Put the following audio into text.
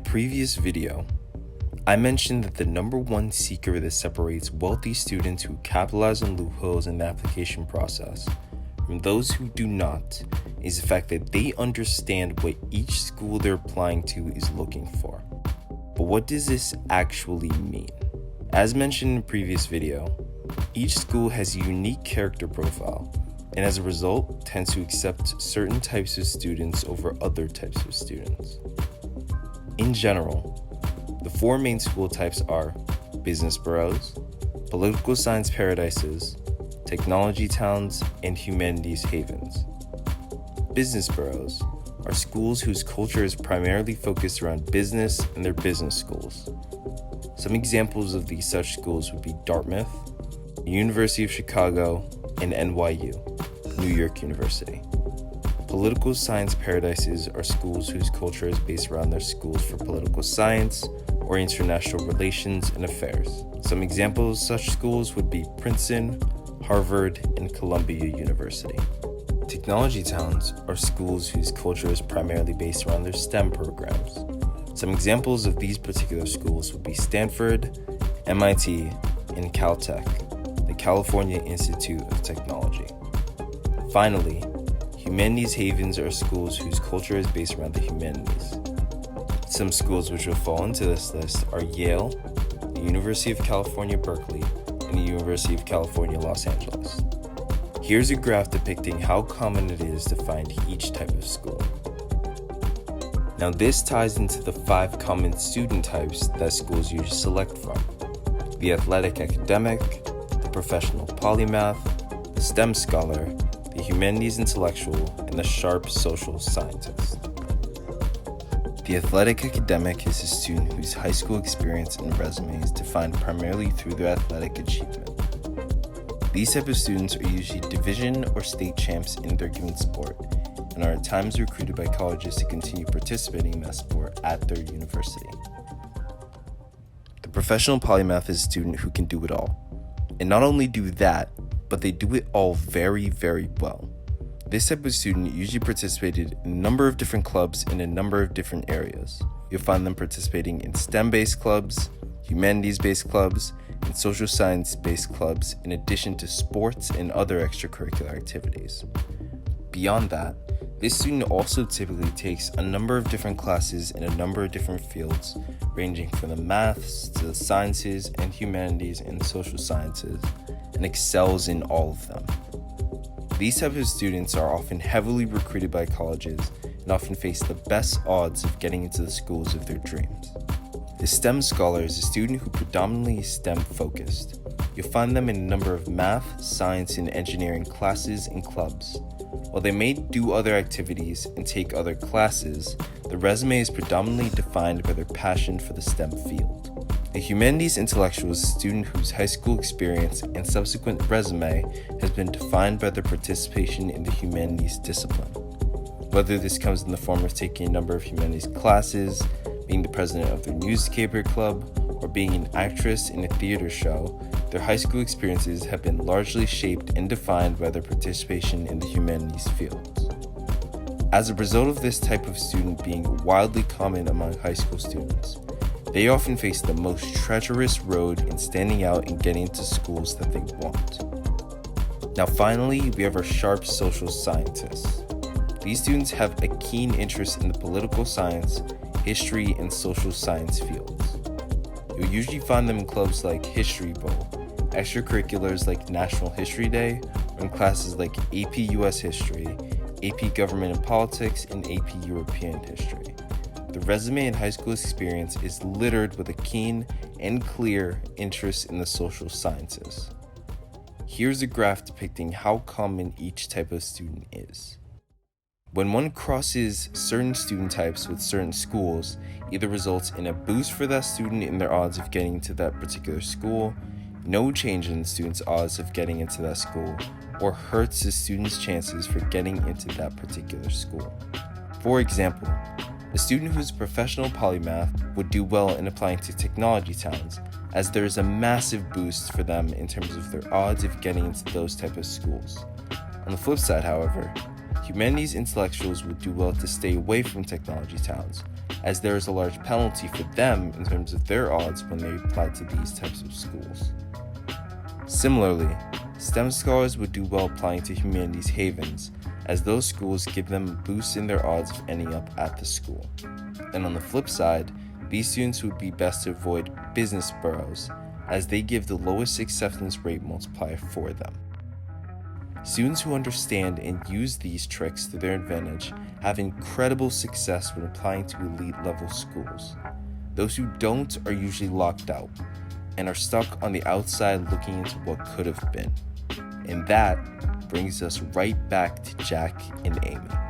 previous video, I mentioned that the number one secret that separates wealthy students who capitalize on loopholes in the application process from those who do not is the fact that they understand what each school they're applying to is looking for. But what does this actually mean? As mentioned in the previous video, each school has a unique character profile, and as a result, tends to accept certain types of students over other types of students. In general, the four main school types are business boroughs, political science paradises, technology towns, and humanities havens. Business boroughs are schools whose culture is primarily focused around business and their business schools. Some examples of these such schools would be Dartmouth, the University of Chicago, and NYU, New York University. Political science paradises are schools whose culture is based around their schools for political science or international relations and affairs. Some examples of such schools would be Princeton, Harvard, and Columbia University. Technology towns are schools whose culture is primarily based around their STEM programs. Some examples of these particular schools would be Stanford, MIT, and Caltech, the California Institute of Technology. Finally, humanities havens are schools whose culture is based around the humanities. Some schools which will fall into this list are Yale, the University of California, Berkeley, and the University of California, Los Angeles. Here's a graph depicting how common it is to find each type of school. Now this ties into the 5 common student types that schools usually select from: the athletic academic, the professional polymath, the STEM scholar, the humanities intellectual, and the sharp social scientist. The athletic academic is a student whose high school experience and resume is defined primarily through their athletic achievement. These type of students are usually division or state champs in their given sport and are at times recruited by colleges to continue participating in that sport at their university. The professional polymath is a student who can do it all. And not only do that, but they do it all very, very well. This type of student usually participated in a number of different clubs in a number of different areas. You'll find them participating in STEM-based clubs, humanities-based clubs, and social science-based clubs, in addition to sports and other extracurricular activities. Beyond that, this student also typically takes a number of different classes in a number of different fields, ranging from the maths to the sciences and humanities and social sciences, and excels in all of them. These types of students are often heavily recruited by colleges and often face the best odds of getting into the schools of their dreams. The STEM scholar is a student who predominantly is STEM focused. You'll find them in a number of math, science, and engineering classes and clubs. While they may do other activities and take other classes, the resume is predominantly defined by their passion for the STEM field. The Humanities Intellectual is a student whose high school experience and subsequent resume has been defined by their participation in the humanities discipline. Whether this comes in the form of taking a number of humanities classes, being the president of their newspaper club, or being an actress in a theater show, their high school experiences have been largely shaped and defined by their participation in the humanities fields. As a result of this type of student being wildly common among high school students, they often face the most treacherous road in standing out and getting into schools that they want. Now finally, we have our sharp social scientists. These students have a keen interest in the political science, history, and social science fields. You'll usually find them in clubs like History Bowl, extracurriculars like National History Day, or in classes like AP US History, AP Government and Politics, and AP European History. The resume and high school experience is littered with a keen and clear interest in the social sciences. Here's a graph depicting how common each type of student is. When one crosses certain student types with certain schools, either results in a boost for that student in their odds of getting into that particular school, no change in the student's odds of getting into that school, or hurts the student's chances for getting into that particular school. For example, a student who's a professional polymath would do well in applying to technology towns, as there is a massive boost for them in terms of their odds of getting into those type of schools. On the flip side, however, humanities intellectuals would do well to stay away from technology towns, as there is a large penalty for them in terms of their odds when they apply to these types of schools. Similarly, STEM scholars would do well applying to humanities havens, as those schools give them a boost in their odds of ending up at the school. And on the flip side, these students would be best to avoid business boroughs, as they give the lowest acceptance rate multiplier for them. Students who understand and use these tricks to their advantage have incredible success when applying to elite level schools. Those who don't are usually locked out and are stuck on the outside looking into what could have been. And that brings us right back to Jack and Amy.